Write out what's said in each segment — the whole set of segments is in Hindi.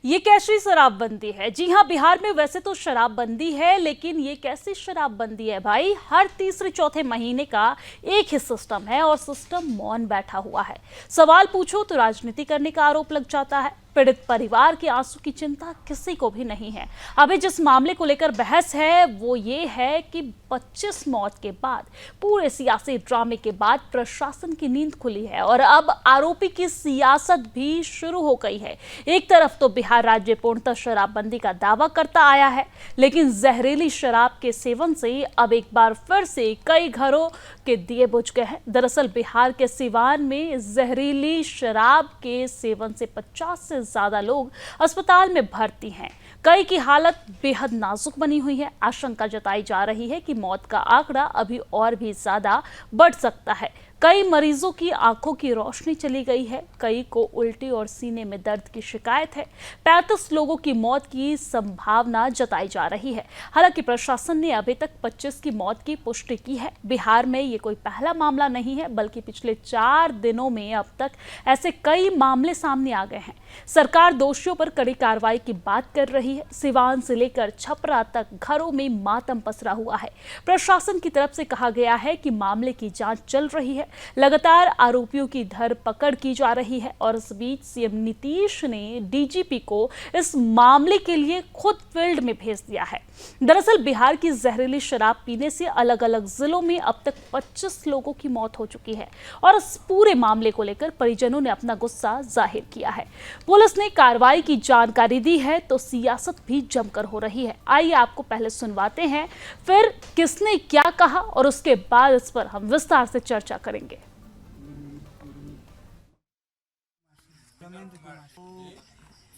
ये कैसी शराबबंदी है? जी हाँ, बिहार में वैसे तो शराबबंदी है, लेकिन ये कैसी शराबबंदी है भाई? हर तीसरे चौथे महीने का एक ही सिस्टम है और सिस्टम मौन बैठा हुआ है। सवाल पूछो तो राजनीति करने का आरोप लग जाता है। पीड़ित परिवार के आंसू की चिंता किसी को भी नहीं है। अभी जिस मामले को लेकर बहस है वो ये है कि 25 मौत के बाद, पूरे सियासी ड्रामे के बाद प्रशासन की नींद खुली है और अब आरोपी की सियासत भी शुरू हो गई है। एक तरफ तो बिहार राज्य पूर्णतः शराबबंदी का दावा करता आया है, लेकिन जहरीली शराब के सेवन से अब एक बार फिर से कई घरों के दिए बुझ गए हैं। दरअसल बिहार के सिवान में जहरीली शराब के सेवन से 50 से ज्यादा लोग अस्पताल में भर्ती हैं। कई की हालत बेहद नाजुक बनी हुई है। आशंका जताई जा रही है कि मौत का आंकड़ा अभी और भी ज्यादा बढ़ सकता है। कई मरीजों की आंखों की रोशनी चली गई है, कई को उल्टी और सीने में दर्द की शिकायत है। 35 लोगों की मौत की संभावना जताई जा रही है। हालांकि प्रशासन ने अभी तक 25 की मौत की पुष्टि की है। बिहार में ये कोई पहला मामला नहीं है, बल्कि पिछले 4 दिनों में अब तक ऐसे कई मामले सामने आ गए हैं। सरकार दोषियों पर कड़ी कार्रवाई की बात कर रही है। सिवान से लेकर छपरा तक घरों में मातम पसरा हुआ है। प्रशासन की तरफ से कहा गया है कि मामले की जांच चल रही है, लगातार आरोपियों की धरपकड़ की जा रही है और इस बीच सीएम नीतीश ने डीजीपी को इस मामले के लिए खुद फील्ड में भेज दिया है। दरअसल बिहार की जहरीली शराब पीने से अलग अलग जिलों में अब तक 25 लोगों की मौत हो चुकी है और इस पूरे मामले को लेकर परिजनों ने अपना गुस्सा जाहिर किया है। पुलिस ने कार्रवाई की जानकारी दी है तो सियासत भी जमकर हो रही है। आइए आपको पहले सुनवाते हैं, फिर किसने क्या कहा और उसके बाद इस पर हम विस्तार से चर्चा करेंगे।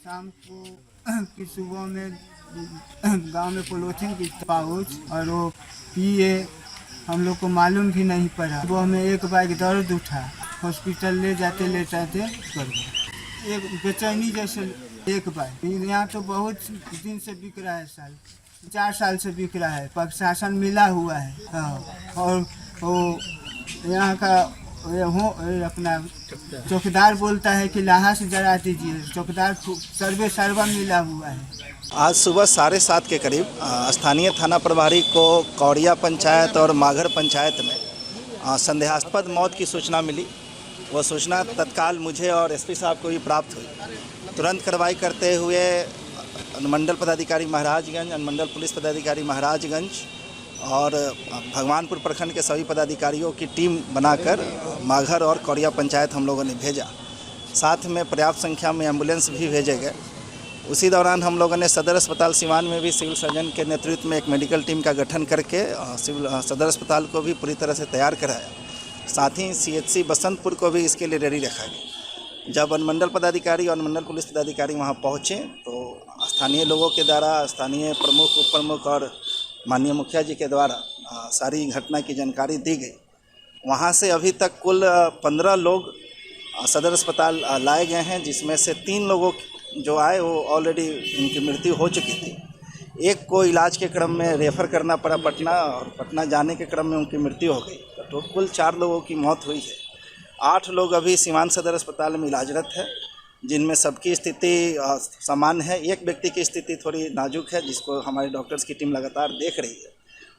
शाम को की सुबह में गांव में पोलोथीन की पाउच और वो पिए, हम लोग को मालूम भी नहीं पड़ा। वो हमें एक बार दर्द उठा, हॉस्पिटल ले जाते कर गए। एक बेचैनी जैसे एक बार। यहाँ तो बहुत दिन से बिक रहा है, 4 साल से बिक रहा है। प्रशासन मिला हुआ है और वो यहाँ का अपना चौकीदार बोलता है कि लाहा से जला दीजिए। चौकीदार सर्वा मिला हुआ है। आज सुबह 7:30 के करीब स्थानीय थाना प्रभारी को कौड़िया पंचायत और माघर पंचायत में संदेहास्पद मौत की सूचना मिली। वह सूचना तत्काल मुझे और एसपी साहब को भी प्राप्त हुई। तुरंत कार्रवाई करते हुए अनुमंडल पदाधिकारी महाराजगंज, अनुमंडल पुलिस पदाधिकारी महाराजगंज और भगवानपुर प्रखंड के सभी पदाधिकारियों की टीम बनाकर माघर और कौड़िया पंचायत हम लोगों ने भेजा। साथ में पर्याप्त संख्या में एम्बुलेंस भी भेजे गए। उसी दौरान हम लोगों ने सदर अस्पताल सिवान में भी सिविल सर्जन के नेतृत्व में एक मेडिकल टीम का गठन करके सदर अस्पताल को भी पूरी तरह से तैयार कराया। साथ ही CHC बसंतपुर को भी इसके लिए रेडी रखा गया। जब अनुमंडल पदाधिकारी और अनुमंडल पुलिस पदाधिकारी वहां पहुंचे तो स्थानीय लोगों के द्वारा, स्थानीय प्रमुख, उप प्रमुख और माननीय मुखिया जी के द्वारा सारी घटना की जानकारी दी गई। वहां से अभी तक कुल 15 लोग सदर अस्पताल लाए गए हैं, जिसमें से 3 लोगों जो आए वो ऑलरेडी उनकी मृत्यु हो चुकी थी। एक को इलाज के क्रम में रेफ़र करना पड़ा पटना, और पटना जाने के क्रम में उनकी मृत्यु हो गई। तो कुल 4 लोगों की मौत हुई है। 8 लोग अभी सिवान सदर अस्पताल में इलाजरत है, जिनमें सबकी स्थिति सामान्य है। एक व्यक्ति की स्थिति थोड़ी नाजुक है, जिसको हमारे डॉक्टर्स की टीम लगातार देख रही है,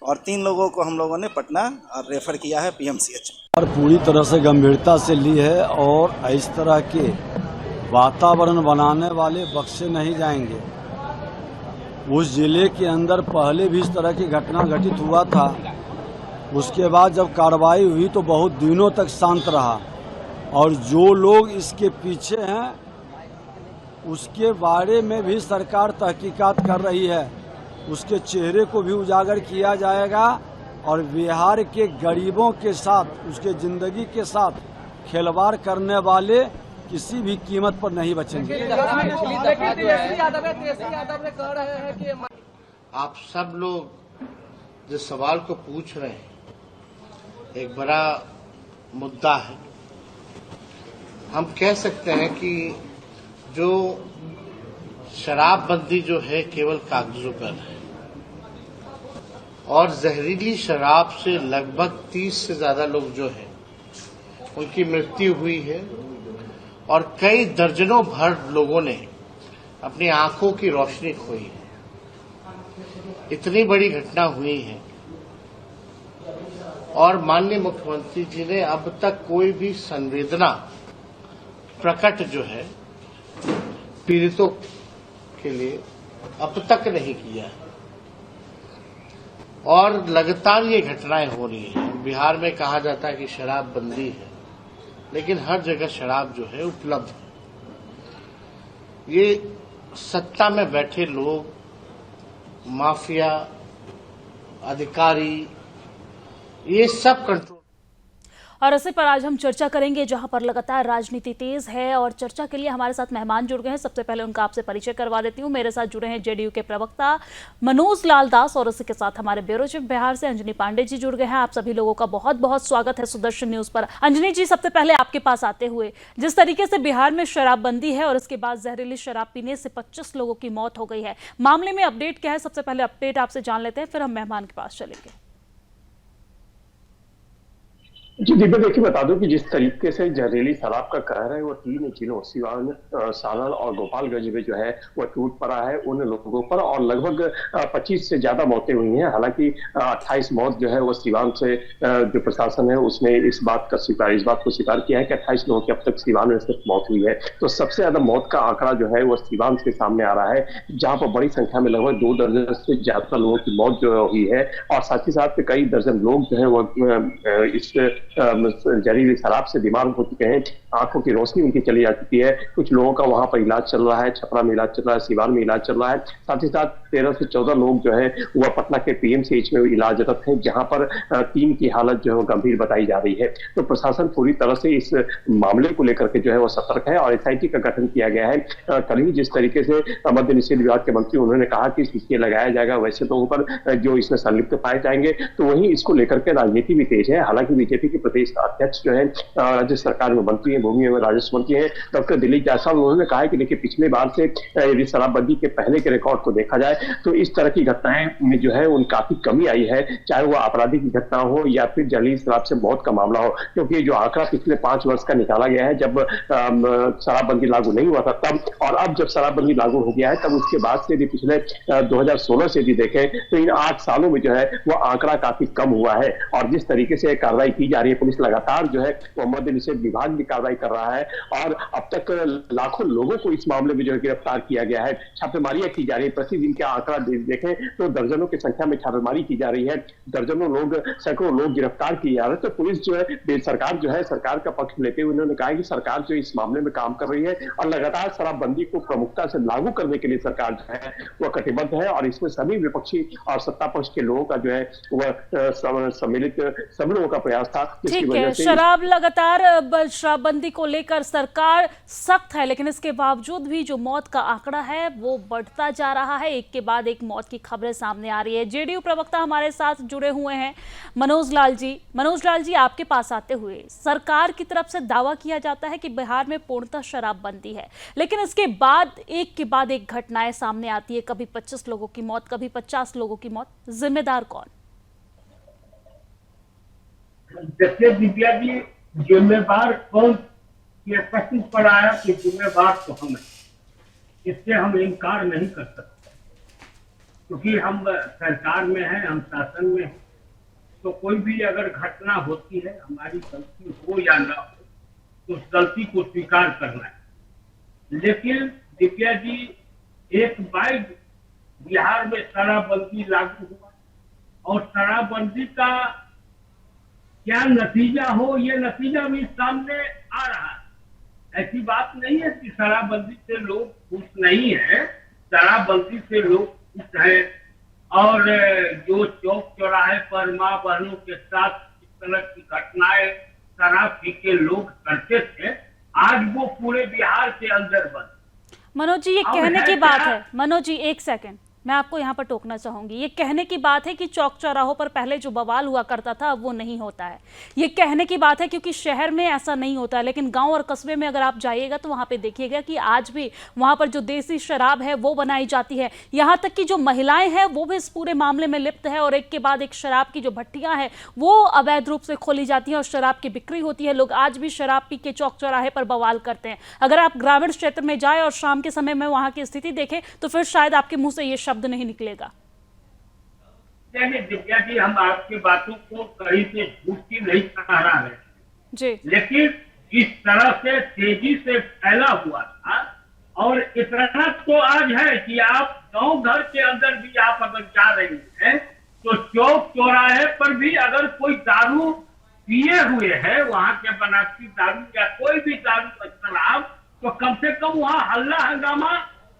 और 3 लोगों को हम लोगों ने पटना रेफ़र किया है PMCH में। और पूरी तरह से गंभीरता से ली है और इस तरह के वातावरण बनाने वाले बख्शे नहीं जाएंगे। उस जिले के अंदर पहले भी इस तरह की घटना घटित हुआ था। उसके बाद जब कार्रवाई हुई तो बहुत दिनों तक शांत रहा, और जो लोग इसके पीछे हैं उसके बारे में भी सरकार तहकीकात कर रही है। उसके चेहरे को भी उजागर किया जाएगा और बिहार के गरीबों के साथ, उसके जिंदगी के साथ खिलवाड़ करने वाले किसी भी कीमत पर नहीं बचेंगे। आप सब लोग जिस सवाल को पूछ रहे हैं, एक बड़ा मुद्दा है। हम कह सकते हैं कि जो शराबबंदी जो है केवल कागजों पर है, और जहरीली शराब से लगभग 30 से ज्यादा लोग जो हैं उनकी मृत्यु हुई है, और कई दर्जनों भर लोगों ने अपनी आंखों की रोशनी खोई है। इतनी बड़ी घटना हुई है और माननीय मुख्यमंत्री जी ने अब तक कोई भी संवेदना प्रकट जो है पीड़ितों के लिए अब तक नहीं किया है और लगातार ये घटनाएं हो रही हैं। बिहार में कहा जाता है कि शराब बंदी है, लेकिन हर जगह शराब जो है उपलब्ध है। ये सत्ता में बैठे लोग, माफिया, अधिकारी, ये सब कंट्रोल। और इसी पर आज हम चर्चा करेंगे, जहां पर लगातार राजनीति तेज है। और चर्चा के लिए हमारे साथ मेहमान जुड़ गए हैं। सबसे पहले उनका आपसे परिचय करवा देती हूं। मेरे साथ जुड़े हैं जेडीयू के प्रवक्ता मनोज लाल दास और इसी के साथ हमारे ब्यूरो चीफ बिहार से अंजनी पांडे जी जुड़ गए हैं। आप सभी लोगों का बहुत बहुत स्वागत है सुदर्शन न्यूज पर। अंजनी जी, सबसे पहले आपके पास आते हुए, जिस तरीके से बिहार में शराबबंदी है और इसके बाद जहरीली शराब पीने से 25 लोगों की मौत हो गई है, मामले में अपडेट क्या है? सबसे पहले अपडेट आपसे जान लेते हैं, फिर हम मेहमान के पास चलेंगे। जी दिव्या, देखिए बता दूं कि जिस तरीके से जहरीली शराब का कहर है वो 3 जिलों सिवान, सारण और गोपालगंज में जो है वो टूट पड़ा है उन लोगों पर और लगभग 25 से ज्यादा मौतें हुई हैं। हालांकि 28 मौत जो है वो सिवान से जो प्रशासन है उसने इस बात को स्वीकार किया है कि 28 लोगों की अब तक सिवान में सिर्फ मौत हुई है। तो सबसे ज्यादा मौत का आंकड़ा जो है वो सिवान से सामने आ रहा है, जहां पर बड़ी संख्या में लगभग 2 दर्जन से ज्यादा लोगों की मौत जो हुई है और साथ ही साथ कई दर्जन लोग जो है वो इस जहरीली शराब से बीमार हो चुके हैं। आंखों की रोशनी उनकी चली जा चुकी है। कुछ लोगों का वहां पर इलाज चल रहा है, छपरा में इलाज चल रहा है, सिवान में इलाज चल रहा है। साथ ही साथ 13 से 14 लोग जो है वह पटना के पीएमसीएच में इलाजरत हैं, जहां पर 3 की हालत जो है गंभीर बताई जा रही है। तो प्रशासन पूरी तरह से इस मामले को लेकर के जो है वो सतर्क है और एसआईटी का गठन किया गया है। कल ही जिस तरीके से मद्य निषेध विभाग के मंत्री उन्होंने कहा कि सीसीए लगाया जाएगा वैसे लोगों पर जो इसमें संलिप्त पाए जाएंगे, तो वहीं इसको लेकर के राजनीति भी तेज है। हालांकि बीजेपी के प्रदेश अध्यक्ष जो है राज्य सरकार में मंत्री हैं, भूमि एवं राजस्व मंत्री हैं, डॉक्टर दिलीप जायसवाल, उन्होंने कहा है कि देखिए पिछले बार से यदि शराबबंदी के पहले के रिकॉर्ड को देखा जाए तो इस तरह की घटनाएं में जो है उन काफी कमी आई है, चाहे वो आपराधिक घटना हो या फिर जहरीली शराब से मौत का मामला हो। क्योंकि जो आंकड़ा पिछले 5 वर्ष का निकाला गया है, जब शराबबंदी लागू नहीं हुआ था तब, और अब जब शराबबंदी लागू हो गया है तब उसके बाद से यदि पिछले 2016 से यदि देखें तो इन 8 सालों में जो है वो आंकड़ा काफी कम हुआ है। और जिस तरीके से कार्रवाई की जा रही है, पुलिस लगातार जो है वो मद्य निषेध विभाग भी कार्रवाई कर रहा है और अब तक लाखों लोगों को इस मामले में जो है गिरफ्तार किया गया है। छापेमारियां की जा रही है, प्रतिदिन के आंकड़ा देखें तो दर्जनों की संख्या में छापेमारी की जा रही है, दर्जनों लोग, सैकड़ों लोग गिरफ्तार किए जा रहे हैं। तो पुलिस जो है, सरकार जो है, सरकार का पक्ष लेते हुए उन्होंने कहा कि सरकार जो इस मामले में काम कर रही है और लगातार शराबबंदी को प्रमुखता से लागू करने के लिए सरकार जो है वह कटिबद्ध है और इसमें सभी विपक्षी और सत्ता पक्ष के लोगों का जो है वह सम्मिलित सभी लोगों का प्रयास था। ठीक है, शराब लगातार शराबबंदी को लेकर सरकार सख्त है, लेकिन इसके बावजूद भी जो मौत का आंकड़ा है वो बढ़ता जा रहा है। एक के बाद एक मौत की खबरें सामने आ रही है। जेडीयू प्रवक्ता हमारे साथ जुड़े हुए हैं मनोज लाल जी। मनोज लाल जी, आपके पास आते हुए, सरकार की तरफ से दावा किया जाता है कि बिहार में पूर्णतः शराबबंदी है, लेकिन इसके बाद एक घटनाएं सामने आती है, कभी 25 लोगों की मौत, कभी 50 लोगों की मौत। जिम्मेदार कौन? देखिए दिव्या जी, जिम्मेदार कौन, ये प्रश्न पर आया कि जिम्मेदार तो हम हैं, इससे हम इनकार नहीं कर सकते, क्योंकि हम सरकार में हैं, हम शासन में हैं। तो कोई भी अगर घटना होती है, हमारी गलती हो या ना हो, तो उस गलती को स्वीकार करना है। लेकिन दिव्या जी, एक बार बिहार में शराबबंदी लागू हुआ और शराबबंदी का क्या नतीजा हो, ये नतीजा भी सामने आ रहा है। ऐसी बात नहीं है कि शराबबंदी से लोग खुश नहीं है, शराबबंदी से लोग खुश है। और जो चौक चौराहे पर माँ बहनों के साथ इस तरह की घटनाएं शराब पी के लोग करते थे, आज वो पूरे बिहार के अंदर बंद। मनोज जी, ये कहने की बात है, मनोज जी एक सेकंड, मैं आपको यहाँ पर टोकना चाहूंगी। ये कहने की बात है कि चौक चौराहों पर पहले जो बवाल हुआ करता था अब वो नहीं होता है। ये कहने की बात है क्योंकि शहर में ऐसा नहीं होता है, लेकिन गांव और कस्बे में अगर आप जाइएगा तो वहाँ पे देखिएगा कि आज भी वहाँ पर जो देसी शराब है वो बनाई जाती है। यहाँ तक कि जो महिलाएं हैं वो भी इस पूरे मामले में लिप्त है और एक के बाद एक शराब की जो भट्टियां हैं वो अवैध रूप से खोली जाती हैं और शराब की बिक्री होती है। लोग आज भी शराब पी के चौक चौराहे पर बवाल करते हैं। अगर आप ग्रामीण क्षेत्र में जाए और शाम के समय में वहाँ की स्थिति देखें तो फिर शायद आपके मुंह से ये शब्द नहीं निकलेगा। नहीं दिव्या जी, हम आपकी बातों को कहीं से झूठी नहीं कह रहा है जी, लेकिन इस तरह से तेजी से फैला हुआ था और इतना तो आज है कि आप गांव घर के अंदर भी आप अगर जा रही हैं तो चौक चौराहे पर भी अगर कोई दारू पिए हुए है, वहां के बनारसी दारू या कोई भी दारू शराब, तो कम से कम वहां हल्ला हंगामा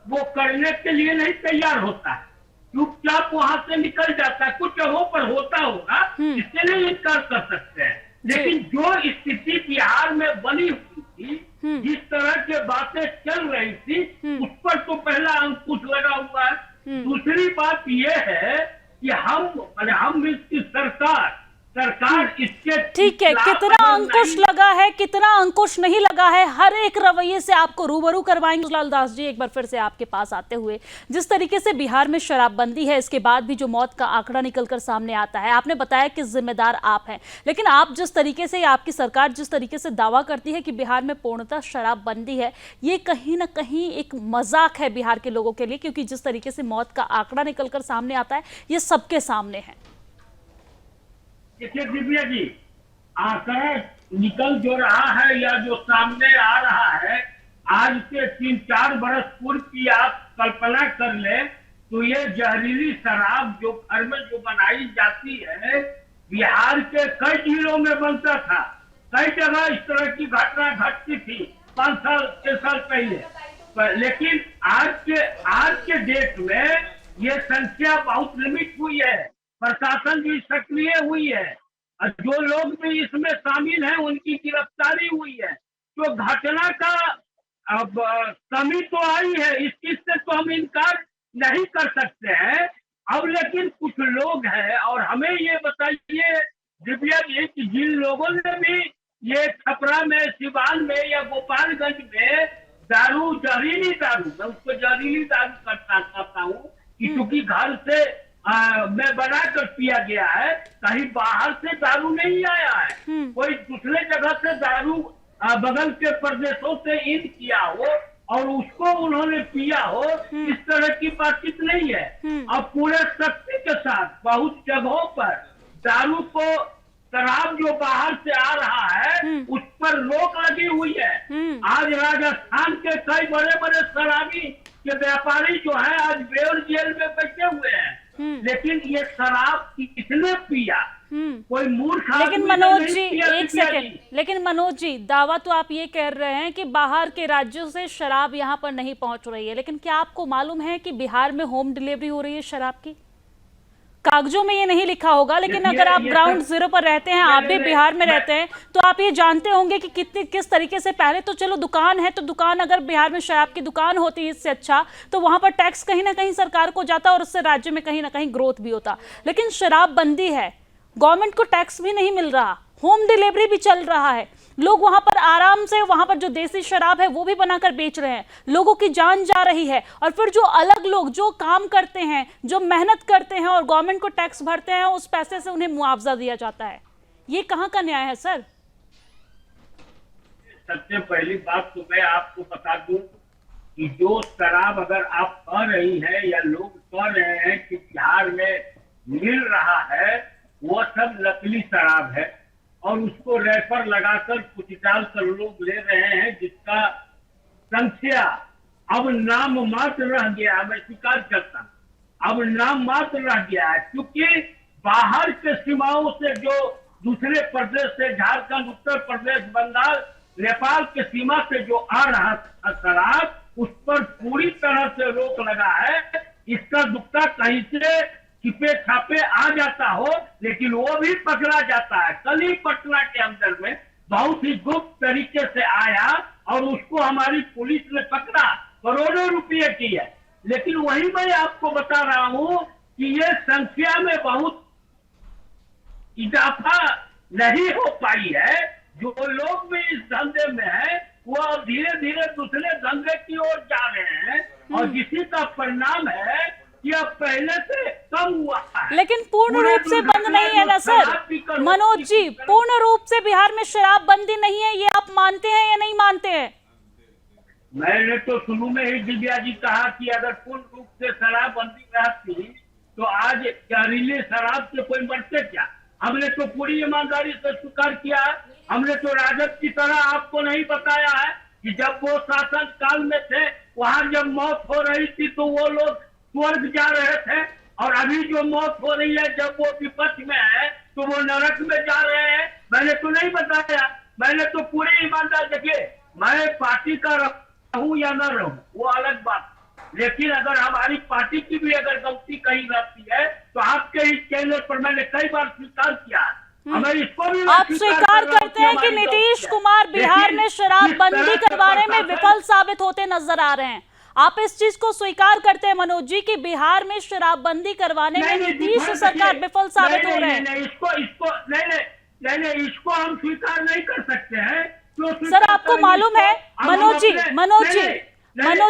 वो करने के लिए नहीं तैयार होता है, चुपचाप वहां से निकल जाता है। कुछ जगहों पर होता होगा, इससे नहीं इनकार कर सकते हैं, लेकिन जो स्थिति बिहार में बनी हुई थी, जिस तरह के बातें चल रही थी, उस पर तो पहला अंकुश लगा हुआ है। दूसरी बात यह है कि हम इसकी सरकार इसके ठीक है, कितना अंकुश लगा है कितना अंकुश नहीं लगा है, हर एक रवैये से आपको रूबरू करवाएंगे। लाल दास जी, एक बार फिर से आपके पास आते हुए, जिस तरीके से बिहार में शराबबंदी है, इसके बाद भी जो मौत का आंकड़ा निकलकर सामने आता है, आपने बताया कि जिम्मेदार आप हैं, लेकिन आप जिस तरीके से, आपकी सरकार जिस तरीके से दावा करती है कि बिहार में पूर्णतः शराबबंदी है, ये कहीं ना कहीं एक मजाक है बिहार के लोगों के लिए, क्योंकि जिस तरीके से मौत का आंकड़ा निकलकर सामने आता है ये सबके सामने है। देखिए दिव्या जी, आंकड़ा निकल जो रहा है या जो सामने आ रहा है, आज से 3-4 बरस पूर्व की आप कल्पना कर ले तो ये जहरीली शराब जो घर में जो बनाई जाती है, बिहार के कई जिलों में बनता था, कई जगह इस तरह की घटना घटती थी 5 साल 6 साल पहले, लेकिन आज के डेट में ये संख्या बहुत लिमिट हुई है, प्रशासन भी सक्रिय हुई है और जो लोग भी इसमें शामिल हैं उनकी गिरफ्तारी हुई है। तो घटना का अब कमी तो आई है, इस चीज से तो हम इनकार नहीं कर सकते हैं। अब लेकिन कुछ लोग हैं, और हमें ये बताइए दिव्या जी कि जिन लोगों ने भी ये छपरा में, सिवान में या गोपालगंज में दारू, जहरीली दारू, मैं उसको जहरीली दारू करता हूँ क्योंकि घर से में बनाकर पिया गया है, कहीं बाहर से दारू नहीं आया है, कोई दूसरे जगह से दारू बगल के प्रदेशों से इन किया हो और उसको उन्होंने पिया हो, इस तरह की बातचीत नहीं है। अब पूरे शक्ति के साथ बहुत जगहों पर दारू को, शराब जो बाहर से आ रहा है उस पर रोक लगी हुई है। आज राजस्थान के कई बड़े बड़े शराबी के व्यापारी जो है आज बेउर जेल में बैठे हुए हैं, लेकिन ये शराब किसने पिया? कोई मूर्ख। लेकिन मनोज जी, एक सेकंड, लेकिन मनोज जी, दावा तो आप ये कह रहे हैं कि बाहर के राज्यों से शराब यहाँ पर नहीं पहुंच रही है, लेकिन क्या आपको मालूम है कि बिहार में होम डिलीवरी हो रही है शराब की? कागजों में ये नहीं लिखा होगा, लेकिन अगर आप ग्राउंड जीरो पर रहते हैं, आप भी बिहार में रहते हैं, तो आप ये जानते होंगे कि किस तरीके से, पहले तो चलो दुकान है तो दुकान, अगर बिहार में शराब की दुकान होती इससे अच्छा तो वहां पर टैक्स कहीं ना कहीं सरकार को जाता और उससे राज्य में कहीं ना कहीं ग्रोथ भी होता। लेकिन शराबबंदी है, गवर्नमेंट को टैक्स भी नहीं मिल रहा, होम डिलीवरी भी चल रहा है, लोग वहां पर आराम से वहां पर जो देसी शराब है वो भी बनाकर बेच रहे हैं, लोगों की जान जा रही है, और फिर जो अलग लोग जो काम करते हैं, जो मेहनत करते हैं और गवर्नमेंट को टैक्स भरते हैं, उस पैसे से उन्हें मुआवजा दिया जाता है। ये कहाँ का न्याय है सर? सबसे पहली बात तो मैं आपको बता दूं कि जो शराब अगर आप कह रही हैं या लोग कह रहे हैं कि बिहार में मिल रहा है, वो सब नकली शराब है और उसको रैपर लगाकर कुछ डालकर लोग ले रहे हैं, जिसका संख्या अब नाम मात्र रह गया। मैं स्वीकार करता हूं, अब नाम मात्र रह गया है, क्योंकि बाहर के सीमाओं से जो दूसरे प्रदेश से, झारखंड, उत्तर प्रदेश, बंगाल, नेपाल के सीमा से जो आ रहा था शराब, उस पर पूरी तरह से रोक लगा है। इसका दुक्का कहीं से छिपे छापे आ जाता हो, लेकिन वो भी पकड़ा जाता है। कल ही पटना के अंदर में बहुत ही गुप्त तरीके से आया और उसको हमारी पुलिस ने पकड़ा, करोड़ों रुपये की है, लेकिन वही मैं आपको बता रहा हूं कि ये संख्या में बहुत इजाफा नहीं हो पाई है। जो लोग भी इस धंधे में है वो अब धीरे धीरे दूसरे धंधे की ओर जा रहे हैं और जिसी का परिणाम है कि अब पहले से कम हुआ है। लेकिन पूर्ण रूप से बंद नहीं है ना सर मनोज जी, पूर्ण रूप से बिहार में शराबबंदी नहीं है, ये आप मानते हैं या नहीं मानते हैं? मैंने तो शुरू में ही दिव्या जी कहा कि अगर पूर्ण रूप से शराबबंदी रहती तो आज जहरीली शराब से कोई मरते क्या। हमने तो पूरी ईमानदारी से स्वीकार किया है। हमने तो राजद की तरह आपको नहीं बताया है कि जब वो शासन काल में थे वहां जब मौत हो रही थी तो वो लोग स्वर्ग जा रहे थे, और अभी जो मौत हो रही है जब वो विपक्ष में है तो वो नरक में जा रहे हैं। मैंने तो नहीं बताया, मैंने तो पूरी ईमानदार, देखिए मैं पार्टी का रहूं या न रहूं वो अलग बात, लेकिन अगर हमारी पार्टी की भी अगर गलती कहीं रहती है तो आपके इस चैनल पर मैंने कई बार स्वीकार किया है। हमें इसको भी आप स्वीकार करते हैं कि नीतीश कुमार बिहार में शराबबंदी करवाने में विफल साबित होते नजर आ रहे हैं। आप इस चीज को स्वीकार करते हैं मनोज जी कि बिहार में शराबबंदी करवाने में नीतीश सरकार विफल साबित हो रहे हैं? इसको हम स्वीकार नहीं कर सकते हैं। सर आपको मालूम है मनोज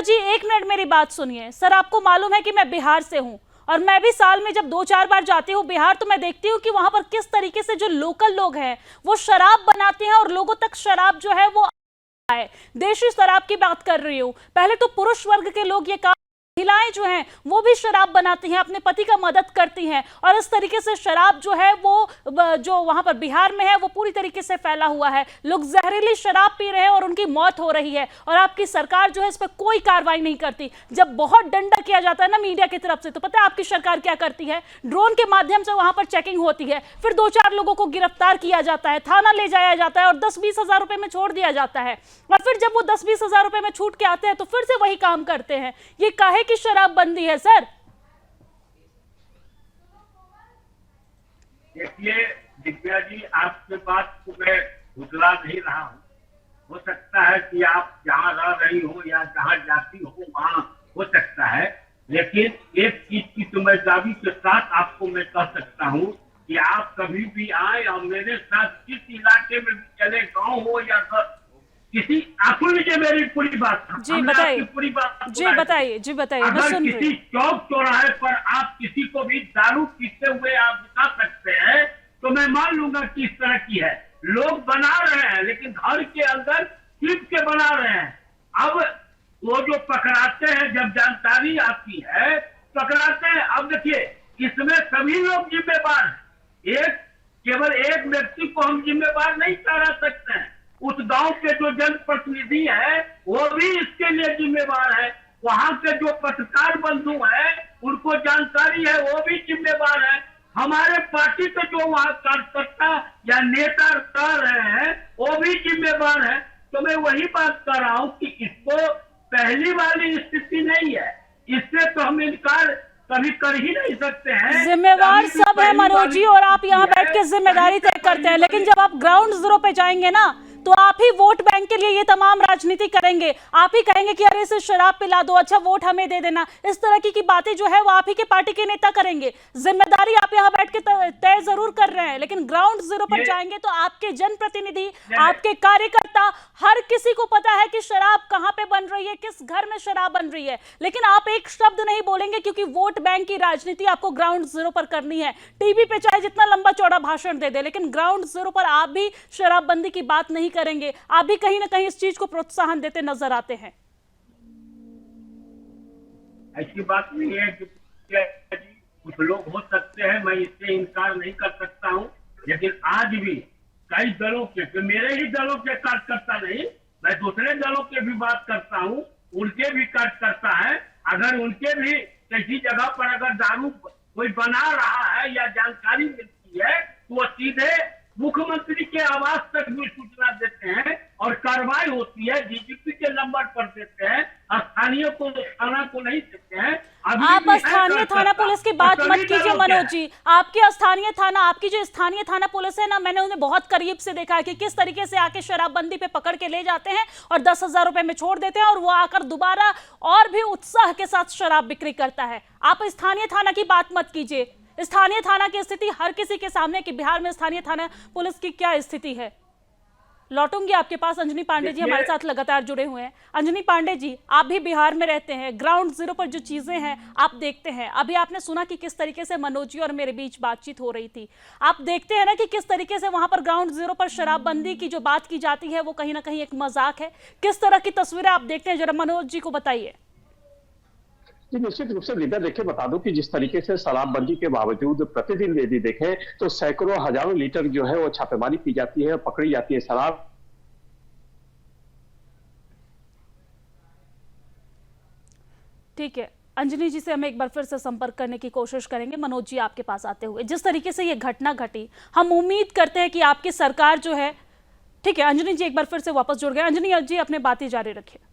जी एक मिनट मेरी बात सुनिए। सर आपको मालूम है कि मैं बिहार से हूं और मैं भी साल में जब 2-4 बार जाती हूँ बिहार तो मैं देखती हूँ कि वहां पर किस तरीके से जो लोकल लोग हैं वो शराब बनाते हैं और लोगों तक शराब जो है वो है। देशी शराब की बात कर रही हूँ। पहले तो पुरुष वर्ग के लोग ये काम, महिलाएं जो हैं वो भी शराब बनाती हैं, अपने पति का मदद करती हैं और इस तरीके से शराब जो है वो जो वहां पर बिहार में है वो पूरी तरीके से फैला हुआ है। लोग जहरीली शराब पी रहे हैं और उनकी मौत हो रही है और आपकी सरकार जो है इस पर कोई कार्रवाई नहीं करती। जब बहुत डंडा किया जाता है ना मीडिया की तरफ से तो पता है आपकी सरकार क्या करती है? ड्रोन के माध्यम से वहां पर चेकिंग होती है, फिर 2-4 लोगों को गिरफ्तार किया जाता है, थाना ले जाया जाता है और 10-20 हजार रुपए में छोड़ दिया जाता है और फिर जब वो 10-20 हजार रुपए में छूट के आते हैं तो फिर से वही काम करते हैं। ये काहे की शराबबंदी है सर? देखिए दिव्या जी, आपके बात को मैं भुतला नहीं रहा हूँ। हो सकता है कि आप जहाँ रह रही हो या जहाँ जाती हो वहाँ हो सकता है, लेकिन एक चीज की तो मैं दावी के साथ आपको मैं कह सकता हूँ कि आप कभी भी आए और मेरे साथ किस इलाके में भी चले, गाँव हो या किसी, आप सुन लीजिए मेरी पूरी बात। जी बताइए, पूरी बात जी बताइए, मैं सुन रही हूँ। किसी चौक चौराहे पर आप किसी को भी दारू पीते हुए आप दिखा सकते हैं तो मैं मान लूंगा कि इस तरह की है। लोग बना रहे हैं लेकिन घर के अंदर छिप के बना रहे हैं। अब वो जो पकड़ाते हैं जब जानकारी आती है पकड़ाते हैं। अब देखिए इसमें सभी लोग जिम्मेवार हैं, केवल एक व्यक्ति को हम जिम्मेवार नहीं ठहरा सकते हैं। उस गांव के जो जनप्रतिनिधि है वो भी इसके लिए जिम्मेवार है, वहां के जो पत्रकार बंधु हैं उनको जानकारी है वो भी जिम्मेवार है, हमारे पार्टी के जो वहां कार्यकर्ता या नेता रह रहे हैं वो भी जिम्मेवार है। तो मैं वही बात कर रहा हूं कि इसको पहली वाली स्थिति नहीं है, इससे तो हम इनकार कभी कर ही नहीं सकते हैं। जिम्मेवार सब है मनोज जी और आप यहाँ बैठ के जिम्मेदारी तय करते हैं, लेकिन जब आप ग्राउंड जीरो पे जाएंगे ना तो आप ही वोट बैंक के लिए ये तमाम राजनीति करेंगे। आप ही कहेंगे कि अरे इसे शराब पिला दो, अच्छा वोट हमें दे देना। इस तरह की बातें जो है वो आप ही के पार्टी के नेता करेंगे। जिम्मेदारी आप यहाँ बैठ के तय जरूर कर रहे हैं, लेकिन ग्राउंड जीरो पर जाएंगे तो आपके जनप्रतिनिधि, आपके कार्यकर्ता, हर किसी को पता है कि शराब कहाँ पे बन रही है, किस घर में शराब बन रही है, लेकिन आप एक शब्द नहीं बोलेंगे क्योंकि वोट बैंक की राजनीति आपको ग्राउंड जीरो पर करनी है। टीवी पे चाहे जितना लंबा चौड़ा भाषण दे दे, लेकिन ग्राउंड जीरो पर आप भी शराबबंदी की बात नहीं करेंगे। आप भी कहीं ना कहीं इस चीज को प्रोत्साहन देते नजर आते हैं। ऐसी बात नहीं है कि कुछ लोग हो सकते हैं, मैं इससे इनकार नहीं कर सकता हूं, लेकिन आज भी कई दलों के, मेरे ही दलों के कार्यकर्ता नहीं, मैं दूसरे दलों के भी बात करता हूं, उनके भी कार्यकर्ता है। अगर उनके भी किसी जगह पर अगर दारू कोई बना रहा है या जानकारी मिलती है तो वो सीधे मुख्यमंत्री के आवास तक भी सूचना देते हैं और कार्रवाई होती है, डीजीपी के नंबर पर देते हैं, स्थानीय को थाना को नहीं देते हैं। आप स्थानीय थाना पुलिस की बात मत कीजिए मनोज जी। आपकी स्थानीय थाना, आपकी जो स्थानीय थाना पुलिस है ना, मैंने उन्हें बहुत करीब से देखा है कि किस तरीके से आके शराबबंदी पे पकड़ के ले जाते हैं और 10,000 रुपए में छोड़ देते हैं और वो आकर दोबारा और भी उत्साह के साथ शराब बिक्री करता है। आप स्थानीय थाना की बात मत कीजिए। स्थानीय थाना की स्थिति हर किसी के सामने कि बिहार में स्थानीय थाना पुलिस की क्या स्थिति है। लौटूंगी आपके पास। अंजनी पांडे जी हमारे साथ लगातार जुड़े हुए हैं। अंजनी पांडे जी, आप भी बिहार में रहते हैं, ग्राउंड जीरो पर जो चीजें हैं आप देखते हैं। अभी आपने सुना कि किस तरीके से मनोज जी और मेरे बीच बातचीत हो रही थी। आप देखते हैं ना कि किस तरीके से वहां पर ग्राउंड जीरो पर शराबबंदी की जो बात की जाती है वो कहीं ना कहीं एक मजाक है। किस तरह की तस्वीरें आप देखते हैं, जरा मनोज जी को बताइए। जी निश्चित रूप से दिव्या, देखिए बता दूं कि जिस तरीके से शराबबंदी के बावजूद प्रतिदिन यदि देखें तो सैकड़ों हजारों लीटर जो है वो छापेमारी की जाती है, पकड़ी जाती है शराब। ठीक है, अंजनी जी से हम एक बार फिर से संपर्क करने की कोशिश करेंगे। मनोज जी आपके पास आते हुए, जिस तरीके से ये घटना घटी, हम उम्मीद करते हैं कि आपकी सरकार जो है, ठीक है अंजनी जी एक बार फिर से वापस जुड़ गए। अंजनी जी अपने बातें जारी रखिए।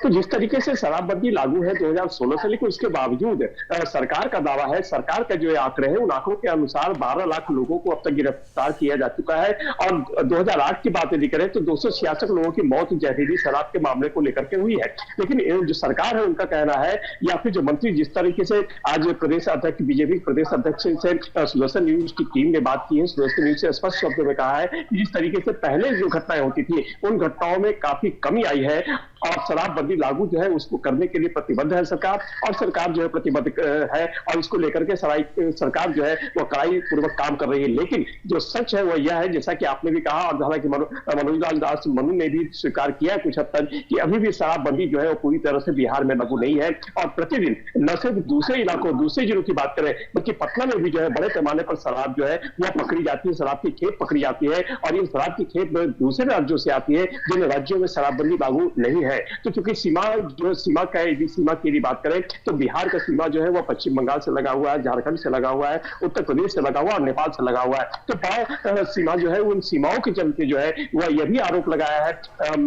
तो जिस तरीके से शराबबंदी लागू है 2016 से, लेकिन उसके बावजूद सरकार का दावा है, सरकार का जो आंकड़े हैं उन आंकड़ों के अनुसार 12 लाख लोगों को अब तक गिरफ्तार किया जा चुका है। और 2008 की बात यदि करें तो 266 लोगों की मौत जहरीली शराब के मामले को लेकर के हुई है। लेकिन जो सरकार है उनका कहना है, या फिर जो मंत्री जिस तरीके से आज प्रदेश अध्यक्ष, बीजेपी प्रदेश अध्यक्ष से सुदर्शन न्यूज की टीम ने बात की है, सुदर्शन न्यूज से स्पष्ट शब्दों में कहा है कि जिस तरीके से पहले जो घटनाएं होती थी उन घटनाओं में काफी कमी आई है और शराबबंदी लागू जो है उसको करने के लिए प्रतिबद्ध है सरकार, और सरकार जो है प्रतिबद्ध है और इसको लेकर के सरकार जो है वो कड़ाई पूर्वक काम कर रही है। लेकिन जो सच है वो यह है, जैसा कि आपने भी कहा और हालांकि मनोज दास मनु ने भी स्वीकार किया कुछ हद तक, कि अभी भी शराबबंदी जो है वो पूरी तरह से बिहार में लागू नहीं है। और प्रतिदिन न सिर्फ दूसरे इलाकों, दूसरे जिलों की बात करें, बल्कि पटना में भी जो है बड़े पैमाने पर शराब जो है वह पकड़ी जाती है, शराब की खेप पकड़ी जाती है। और ये शराब की खेप दूसरे राज्यों से आती है जिन राज्यों में शराबबंदी लागू नहीं है। तो क्योंकि सीमा का यदि सीमा की बात करें तो बिहार का सीमा जो है वो पश्चिम बंगाल से लगा हुआ है, झारखंड से लगा हुआ है, उत्तर प्रदेश से लगा हुआ है और नेपाल से लगा हुआ है। तो बड़ा सीमा जो है उन सीमाओं के चलते जो है वह यह भी आरोप लगाया है,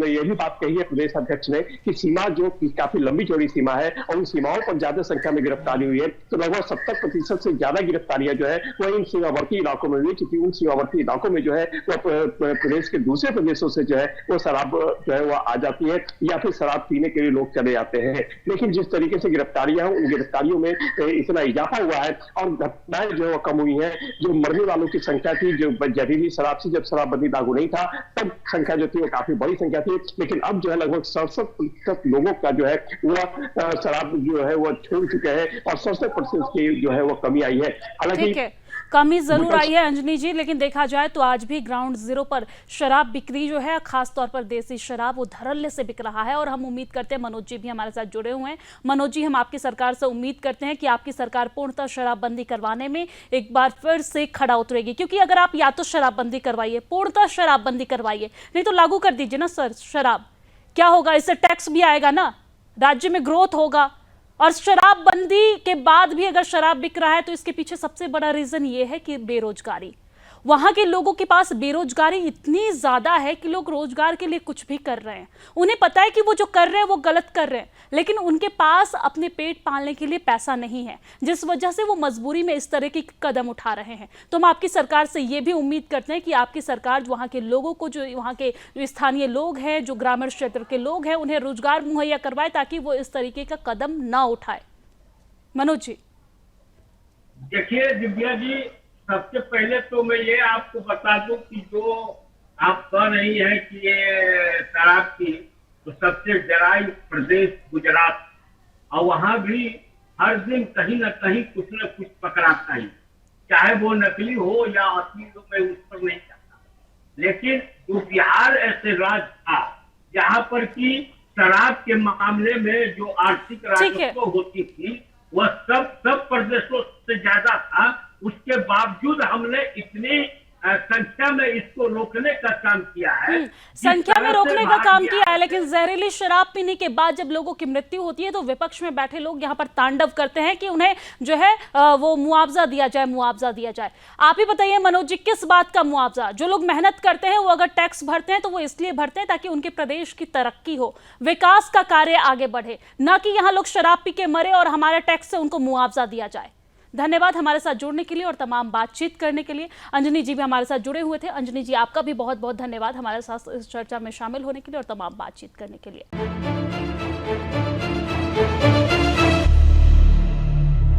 यह भी बात कही है प्रदेश अध्यक्ष ने कि सीमा जो काफी लंबी चौड़ी सीमा है और उन सीमाओं पर ज्यादा संख्या में गिरफ्तारी हुई है। तो लगभग 70% से ज्यादा गिरफ्तारियां जो है वह इन सीमावर्ती इलाकों में हुई, क्योंकि उन सीमावर्ती इलाकों में जो है वह प्रदेश के दूसरे प्रदेशों से जो है वो शराब जो है वह आ जाती है या फिर शराब पीने के लिए लोग चले जाते हैं। लेकिन जिस तरीके से गिरफ्तारियां हैं उन गिरफ्तारियों में इतना इजाफा हुआ है और घटनाएं जो है कम हुई हैं। जो मरने वालों की संख्या थी, जो जहरीली शराब से जब शराबबंदी लागू नहीं था तब संख्या जो थी वो काफी बड़ी संख्या थी, लेकिन अब जो है लगभग 67% लोगों का जो है वह शराब जो है वो छोड़ चुके हैं और 67% की जो है वो कमी आई है। हालांकि कमी जरूर आई है अंजनी जी, लेकिन देखा जाए तो आज भी ग्राउंड जीरो पर शराब बिक्री जो है, खासतौर पर देसी शराब, वो धड़ल्ले से बिक रहा है। और हम उम्मीद करते हैं, मनोज जी भी हमारे साथ जुड़े हुए हैं। मनोज जी, हम आपकी सरकार से उम्मीद करते हैं कि आपकी सरकार पूर्णतः शराबबंदी करवाने में एक बार फिर से खड़ा उतरेगी, क्योंकि अगर आप या तो शराबबंदी करवाइए, पूर्णतः शराबबंदी करवाइए, नहीं तो लागू कर दीजिए ना सर शराब। क्या होगा, इससे टैक्स भी आएगा ना, राज्य में ग्रोथ होगा। और शराबबंदी के बाद भी अगर शराब बिक रहा है तो इसके पीछे सबसे बड़ा रीजन ये है कि बेरोजगारी। वहां के लोगों के पास बेरोजगारी इतनी ज्यादा है कि लोग रोजगार के लिए कुछ भी कर रहे हैं। उन्हें पता है कि वो जो कर रहे हैं वो गलत कर रहे हैं, लेकिन उनके पास अपने पेट पालने के लिए पैसा नहीं है, जिस वजह से वो मजबूरी में इस तरह के कदम उठा रहे हैं। तो हम आपकी सरकार से ये भी उम्मीद करते हैं कि आपकी सरकार वहां के लोगों को, जो वहां के जो स्थानीय लोग हैं, जो ग्रामीण क्षेत्र के लोग हैं, उन्हें रोजगार मुहैया करवाए ताकि वो इस तरीके का कदम ना उठाए। मनोज जी देखिए दिव्या जी, सबसे पहले तो मैं ये आपको बता दूं कि जो आप कह रही हैं कि ये शराब की, तो सबसे जराई प्रदेश गुजरात, और वहां भी हर दिन कहीं ना कहीं कुछ न कुछ पकड़ाता ही, चाहे वो नकली हो या असली हो, मैं उस पर नहीं चाहता। लेकिन जो बिहार ऐसे राज्य था जहां पर कि शराब के मामले में जो आर्थिक राजस्व होती थी वह सब प्रदेशों से ज्यादा था, उसके बावजूद हमने इतनी संख्या में इसको रोकने का काम किया है। संख्या में रोकने का काम किया है, है लेकिन जहरीली शराब पीने के बाद जब लोगों की मृत्यु होती है तो विपक्ष में बैठे लोग यहाँ पर तांडव करते हैं कि उन्हें जो है वो मुआवजा दिया जाए, मुआवजा दिया जाए। आप ही बताइए मनोज जी, किस बात का मुआवजा? जो लोग मेहनत करते हैं वो अगर टैक्स भरते हैं तो वो इसलिए भरते हैं ताकि उनके प्रदेश की तरक्की हो, विकास का कार्य आगे बढ़े, ना कि यहाँ लोग शराब पी के मरे और हमारे टैक्स से उनको मुआवजा दिया जाए। धन्यवाद हमारे साथ जुड़ने के लिए और तमाम बातचीत करने के लिए। अंजनी जी भी हमारे साथ जुड़े हुए थे। अंजनी जी, आपका भी बहुत बहुत धन्यवाद हमारे साथ इस चर्चा में शामिल होने के लिए और तमाम बातचीत करने के लिए।